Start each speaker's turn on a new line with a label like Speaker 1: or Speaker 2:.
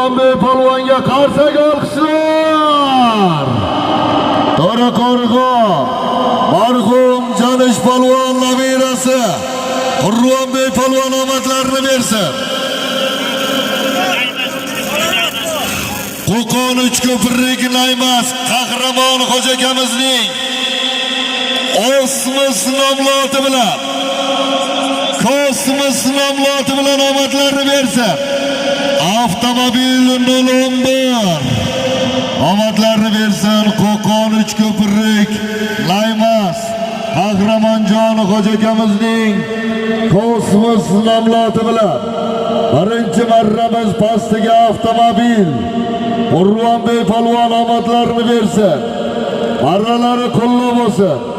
Speaker 1: Urvanbey polvonga qarsak olqishlar. To'raqo'rg'on marhum Janish polvon nabirasi Urvanbey polvon omadlarini bersin. Qo'qon Uchko'pirlik Laymas qahramon xo'ja akamizning Osmos nomloti bilan Kosmos nomloti bilan omadlarini bersin. Avtomobil 011 omadlarini bersin. Qo'qon Uchko'pirlik Laymas qahramonjon xo'ja akamizning Kosmos nomloti bilan birinchi marramiz pastiga avtomobil Urvanbey polvon omadlarini bersin. Marralari qo'llab olsin.